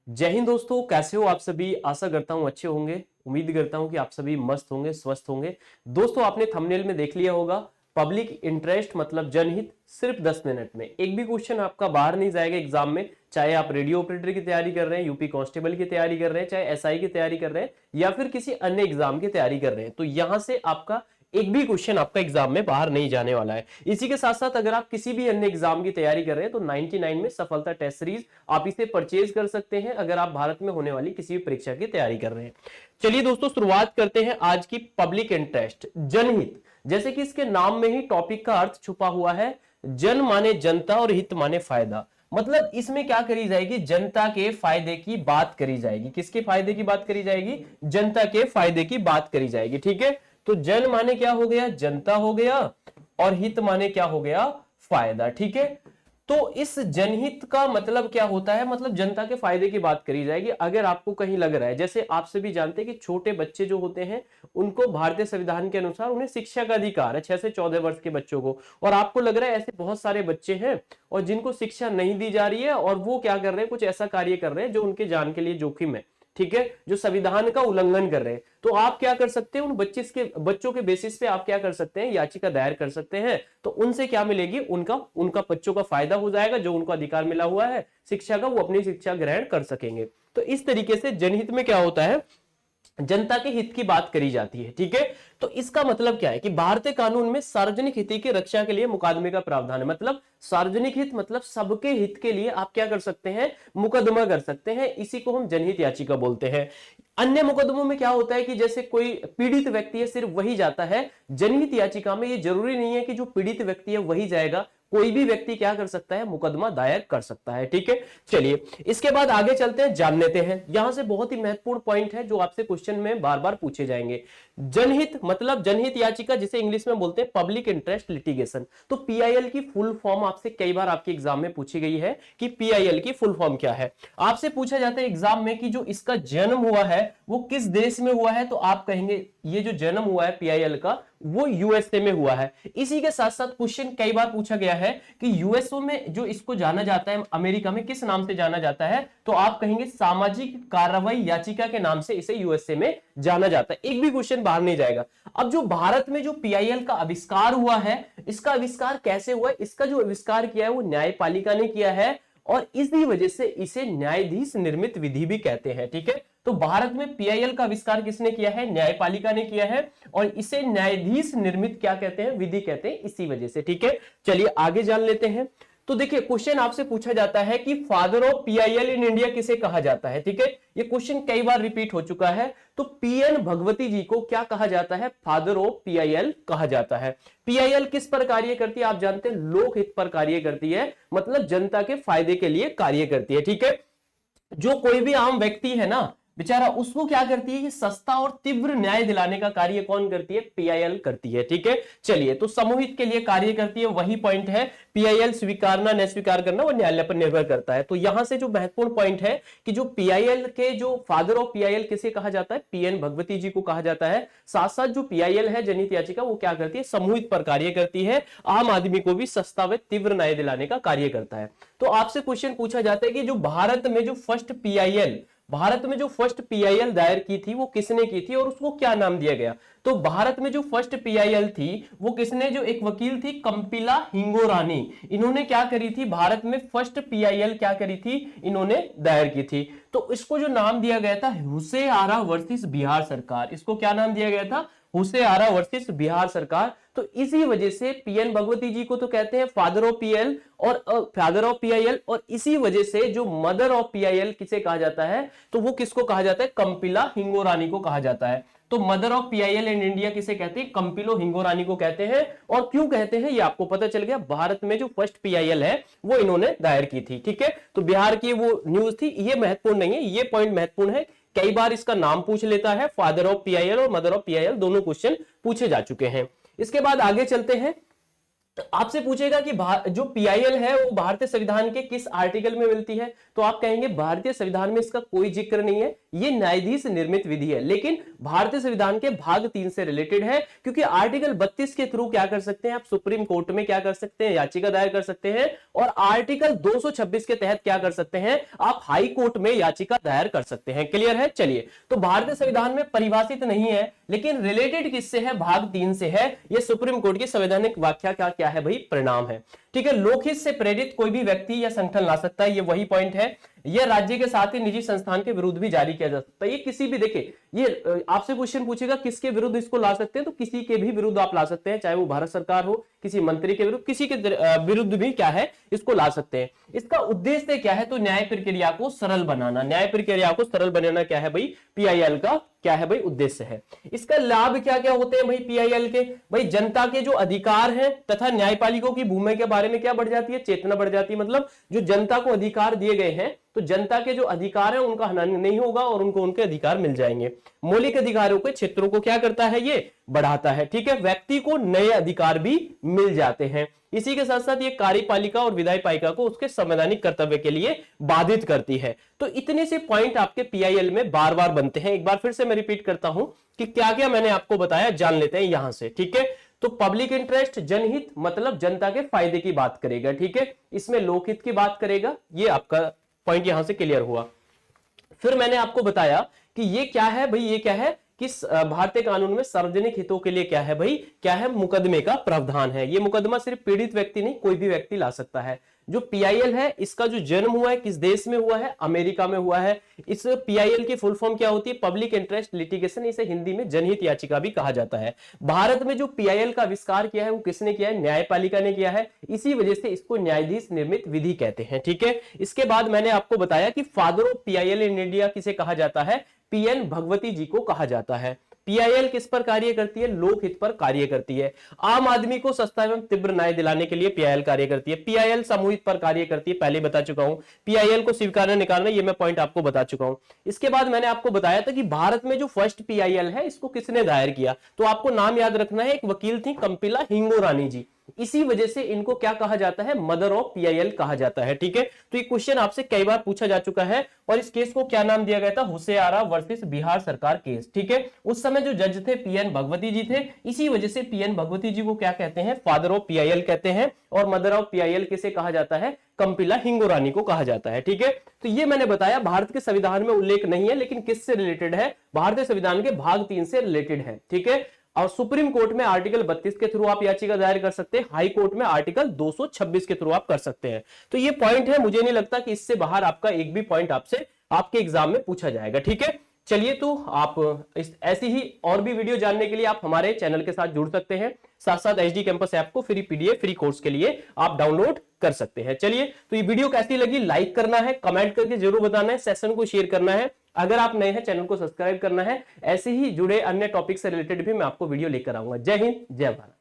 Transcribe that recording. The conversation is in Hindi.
जय हिंद दोस्तों, कैसे हो आप सभी। आशा करता हूं अच्छे होंगे। उम्मीद करता हूं कि आप सभी मस्त होंगे, स्वस्थ होंगे। दोस्तों, आपने थंबनेल में देख लिया होगा, पब्लिक इंटरेस्ट मतलब जनहित, सिर्फ 10 मिनट में एक भी क्वेश्चन आपका बाहर नहीं जाएगा एग्जाम में। चाहे आप रेडियो ऑपरेटर की तैयारी कर रहे हैं, यूपी कांस्टेबल की तैयारी कर रहे हैं, चाहे एसआई की तैयारी कर रहे हैं या फिर किसी अन्य एग्जाम की तैयारी कर रहे हैं, तो यहां से आपका एक भी क्वेश्चन आपका एग्जाम में बाहर नहीं जाने वाला है। इसी के साथ साथ अगर आप किसी भी अन्य एग्जाम की तैयारी कर रहे हैं तो 99 में सफलता टेस्ट सीरीज आप इसे परचेज कर सकते हैं अगर आप भारत में होने वाली किसी भी परीक्षा की तैयारी कर रहे हैं। चलिए दोस्तों, शुरुआत करते हैं आज की पब्लिक इंटरेस्ट जनहित। जैसे कि इसके नाम में ही टॉपिक का अर्थ छुपा हुआ है। जन माने जनता और हित माने फायदा। मतलब इसमें क्या करी जाएगी, जनता के फायदे की बात करी जाएगी। किसके फायदे की बात करी जाएगी? जनता के फायदे की बात करी जाएगी। ठीक है, तो जन माने क्या हो गया? जनता हो गया, और हित माने क्या हो गया? फायदा। ठीक है, तो इस जनहित का मतलब क्या होता है? मतलब जनता के फायदे की बात करी जाएगी। अगर आपको कहीं लग रहा है, जैसे आप सभी जानते हैं कि छोटे बच्चे जो होते हैं उनको भारतीय संविधान के अनुसार उन्हें शिक्षा का अधिकार है, 6 से 14 वर्ष के बच्चों को, और आपको लग रहा है ऐसे बहुत सारे बच्चे हैं और जिनको शिक्षा नहीं दी जा रही है और वो क्या कर रहे हैं, कुछ ऐसा कार्य कर रहे हैं जो उनके जान के लिए जोखिम है। ठीक है, जो संविधान का उल्लंघन कर रहे हैं, तो आप क्या कर सकते हैं? उन बच्चों के बेसिस पे आप क्या कर सकते हैं? याचिका दायर कर सकते हैं। तो उनसे क्या मिलेगी? उनका उनका बच्चों का फायदा हो जाएगा। जो उनको अधिकार मिला हुआ है शिक्षा का, वो अपनी शिक्षा ग्रहण कर सकेंगे। तो इस तरीके से जनहित में क्या होता है? जनता के हित की बात करी जाती है। ठीक है, तो इसका मतलब क्या है कि भारतीय कानून में सार्वजनिक हित की रक्षा के लिए मुकदमे का प्रावधान है। मतलब सार्वजनिक हित मतलब सबके हित के लिए आप क्या कर सकते हैं? मुकदमा कर सकते हैं। इसी को हम जनहित याचिका बोलते हैं। अन्य मुकदमों में क्या होता है कि जैसे कोई पीड़ित व्यक्ति है, सिर्फ वही जाता है। जनहित याचिका में ये जरूरी नहीं है कि जो पीड़ित व्यक्ति है वही जाएगा, कोई भी व्यक्ति क्या कर सकता है? मुकदमा दायर कर सकता है। ठीक है, चलिए इसके बाद आगे चलते हैं, जान लेते हैं। यहां से बहुत ही महत्वपूर्ण पॉइंट है जो आपसे क्वेश्चन में बार बार पूछे जाएंगे। जनहित मतलब जनहित याचिका, जिसे इंग्लिश में बोलते हैं पब्लिक इंटरेस्ट लिटिगेशन। तो पीआईएल की फुल फॉर्म आपसे कई बार आपके एग्जाम में पूछी गई है कि पीआईएल की फुल फॉर्म क्या है। आपसे पूछा जाता है एग्जाम में कि जो इसका जन्म हुआ है वो किस देश में हुआ है, तो आप कहेंगे ये जो जन्म हुआ है पीआईएल का वो यूएसए में हुआ है। इसी के साथ साथ क्वेश्चन कई बार पूछा गया है कि यूएसए में जो इसको जाना जाता है, अमेरिका में किस नाम से जाना जाता है, तो आप कहेंगे सामाजिक कार्रवाई याचिका के नाम से इसे यूएसए में जाना जाता है। एक भी क्वेश्चन बाहर नहीं जाएगा। अब जो भारत में जो पीआईएल का आविष्कार हुआ है, इसका आविष्कार कैसे हुआ है? इसका जो आविष्कार किया है वो न्यायपालिका ने किया है, और इसी वजह से इसे न्यायाधीश निर्मित विधि भी कहते हैं। ठीक है, तो भारत में पीआईएल का आविष्कार किसने किया है? न्यायपालिका ने किया है, और इसे न्यायाधीश निर्मित क्या कहते हैं? विधि कहते हैं, इसी वजह से। ठीक है, चलिए आगे जान लेते हैं। तो देखिए क्वेश्चन आपसे पूछा जाता है कि father of PIL in India किसे कहा जाता है। ठीक है, ये क्वेश्चन कई बार रिपीट हो चुका है। तो पीएन भगवती जी को क्या कहा जाता है? फादर ऑफ पीआईएल कहा जाता है। पीआईएल किस पर कार्य करती है? आप जानते हैं लोकहित पर कार्य करती है, मतलब जनता के फायदे के लिए कार्य करती है। ठीक है, जो कोई भी आम व्यक्ति है ना बेचारा, उसको क्या करती है? ये सस्ता और तीव्र न्याय दिलाने का कार्य कौन करती है? पीआईएल करती है। ठीक है, चलिए तो समूहित के लिए कार्य करती है, वही पॉइंट है। पीआईएल स्वीकारना न स्वीकार करना वो न्यायालय पर निर्भर करता है। तो यहां से जो महत्वपूर्ण पॉइंट है कि जो पीआईएल के जो फादर ऑफ पीआईएल किसे कहा जाता है? पीएन भगवती जी को कहा जाता है। साथ साथ जो पीआईएल है जनहित याचिका, वो क्या करती है? समूहित पर कार्य करती है, आम आदमी को भी सस्ता व तीव्र न्याय दिलाने का कार्य करता है। तो आपसे क्वेश्चन पूछा जाता है कि जो भारत में जो फर्स्ट पीआईएल दायर की थी वो किसने की थी और उसको क्या नाम दिया गया? तो भारत में जो फर्स्ट पीआईएल थी वो किसने, जो एक वकील थी कंपिला हिंगोरानी, इन्होंने क्या करी थी? भारत में फर्स्ट पीआईएल क्या करी थी? इन्होंने दायर की थी। तो इसको जो नाम दिया गया था हुसेआरा वर्सेस बिहार सरकार, इसको क्या नाम दिया गया था? हुसेआरा वर्सेस बिहार सरकार। तो इसी वजह से पीएन भगवती जी को तो कहते हैं फादर ऑफ पीएल और फादर ऑफ पीआईएल, और इसी वजह से जो मदर ऑफ पीआईएल किसे कहा जाता है? तो वो किसको कहा जाता है? कंपिला हिंगोरानी को कहा जाता है। तो mother of PIL in India किसे कहते हैं? कंपिलो हिंगोरानी को कहते हैं। और क्यों कहते हैं ये आपको पता चल गया। भारत में जो फर्स्ट पीआईएल है वो इन्होंने दायर की थी। ठीक है, तो बिहार की वो न्यूज थी, ये महत्वपूर्ण नहीं है, ये पॉइंट महत्वपूर्ण है। कई बार इसका नाम पूछ लेता है, फादर ऑफ पीआईएल और मदर ऑफ पीआईएल दोनों क्वेश्चन पूछे जा चुके हैं। इसके बाद आगे चलते हैं। आपसे पूछेगा कि जो पीआईएल है वो भारतीय संविधान के किस आर्टिकल में मिलती है, तो आप कहेंगे भारतीय संविधान में इसका कोई जिक्र नहीं है, ये न्यायाधीश निर्मित विधि है, लेकिन भारतीय संविधान के भाग 3 से रिलेटेड है, क्योंकि आर्टिकल 32 के थ्रू क्या कर सकते हैं आप, सुप्रीम कोर्ट में क्या कर सकते हैं, याचिका दायर कर सकते हैं, और आर्टिकल 226 के तहत क्या कर सकते हैं आप, हाई कोर्ट में याचिका दायर कर सकते हैं। क्लियर है? चलिए, तो भारतीय संविधान में परिभाषित नहीं है, लेकिन रिलेटेड किससे है, भाग 3 से है। यह सुप्रीम कोर्ट की संवैधानिक व्याख्या का क्या है भाई, परिणाम है। ठीक है, लोकहित से प्रेरित कोई भी व्यक्ति या संगठन ला सकता है, ये वही पॉइंट है। यह राज्य के साथ ही निजी संस्थान के विरुद्ध भी जारी किया जा सकता है। ये किसी भी, देखिए ये आपसे क्वेश्चन पूछेगा किसके विरुद्ध इसको ला सकते हैं, तो किसी के भी विरुद्ध आप ला सकते हैं, चाहे वो भारत सरकार हो, किसी मंत्री के विरुद्ध, किसी के विरुद्ध भी क्या है इसको ला सकते हैं। इसका उद्देश्य क्या है, तो न्याय प्रक्रिया को सरल बनाना। न्याय प्रक्रिया को सरल बनाना क्या है भाई, पीआईएल का क्या है भाई उद्देश्य है। इसका लाभ क्या क्या होते हैं भाई पीआईएल के, भाई जनता के जो अधिकार हैं तथा न्यायपालिकों की भूमिका के बारे में क्या बढ़ जाती है, चेतना बढ़ जाती है। मतलब जो जनता को अधिकार दिए गए हैं, तो जनता के जो अधिकार है उनका हनन नहीं होगा और उनको उनके अधिकार मिल जाएंगे। मौलिक अधिकारों के क्षेत्रों को क्या करता है, ये बढ़ाता है। ठीक है, व्यक्ति को नए अधिकार भी मिल जाते हैं। इसी के साथ साथ ये कार्यपालिका और विधायपालिका को उसके संवैधानिक कर्तव्य के लिए बाधित करती है। तो इतने से पॉइंट आपके पीआईएल में बार बार बनते हैं। एक बार फिर से मैं रिपीट करता हूं कि क्या क्या मैंने आपको बताया, जान लेते हैं यहां से। ठीक है, तो पब्लिक इंटरेस्ट, जनहित मतलब जनता के फायदे की बात करेगा। ठीक है, इसमें लोकहित की बात करेगा। ये आपका पॉइंट यहां से क्लियर हुआ। फिर मैंने आपको बताया कि ये क्या है भाई, ये क्या है, किस भारतीय कानून में सार्वजनिक हितों के लिए क्या है भाई, क्या है, मुकदमे का प्रावधान है। ये मुकदमा सिर्फ पीड़ित व्यक्ति नहीं, कोई भी व्यक्ति ला सकता है। जो पीआईएल है, इसका जो जन्म हुआ है किस देश में हुआ है, अमेरिका में हुआ है। इस पीआईएल की फुल फॉर्म क्या होती है, पब्लिक इंटरेस्ट लिटिगेशन, इसे हिंदी में जनहित याचिका भी कहा जाता है। भारत में जो पीआईएल का आविष्कार किया है वो किसने किया है, न्यायपालिका ने किया है। इसी वजह से इसको न्यायाधीश निर्मित विधि कहते हैं। ठीक है, इसके बाद मैंने आपको बताया कि father of PIL in India किसे कहा जाता है, पीएन भगवती जी को कहा जाता है। पीआईएल किस पर कार्य करती है, लोकहित पर कार्य करती है। आम आदमी को सस्ता एवं तीव्र न्याय दिलाने के लिए पीआईएल कार्य करती है। पीआईएल सामूहिक पर कार्य करती है, पहले बता चुका हूं। पीआईएल को स्वीकारना निकालना, ये मैं पॉइंट आपको बता चुका हूं। इसके बाद मैंने आपको बताया था कि भारत में जो फर्स्ट पीआईएल है इसको किसने दायर किया, तो आपको नाम याद रखना है, एक वकील थी कंपिला हिंगोरानी जी। इसी वजह से इनको क्या कहा जाता है, मदर ऑफ पीआईएल कहा जाता है। ठीक है, तो ये क्वेश्चन आपसे कई बार पूछा जा चुका है। और इस केस को क्या नाम दिया गया था, होशियारा वर्सेस बिहार सरकार केस। ठीक है, उस समय जो जज थे पीएन भगवती जी थे, इसी वजह से पीएन भगवती जी को क्या कहते हैं, फादर ऑफ पीआईएल कहते हैं। और मदर ऑफ पीआईएल किसे कहा जाता है, कंपिला हिंगोरानी को कहा जाता है। ठीक है, तो ये मैंने बताया भारत के संविधान में उल्लेख नहीं है, लेकिन किससे रिलेटेड है, भारतीय संविधान के भाग 3 से रिलेटेड है। ठीक है, और सुप्रीम कोर्ट में आर्टिकल 32 के थ्रू आप याचिका दायर कर सकते हैं, हाई कोर्ट में आर्टिकल 226 के थ्रू आप कर सकते हैं। तो ये पॉइंट है, मुझे नहीं लगता कि इससे बाहर आपका एक भी पॉइंट आपसे आपके एग्जाम में पूछा जाएगा। ठीक है, चलिए, तो आप ऐसी ही और भी वीडियो जानने के लिए आप हमारे चैनल के साथ जुड़ सकते हैं। साथ साथ एचडी कैंपस ऐप को फ्री पीडीएफ, फ्री कोर्स के लिए आप डाउनलोड कर सकते हैं। चलिए, तो ये वीडियो कैसी लगी, लाइक करना है, कमेंट करके जरूर बताना है, सेशन को शेयर करना है। अगर आप नए हैं, चैनल को सब्सक्राइब करना है। ऐसे ही जुड़े अन्य टॉपिक से रिलेटेड भी मैं आपको वीडियो लेकर आऊंगा। जय हिंद, जय भारत।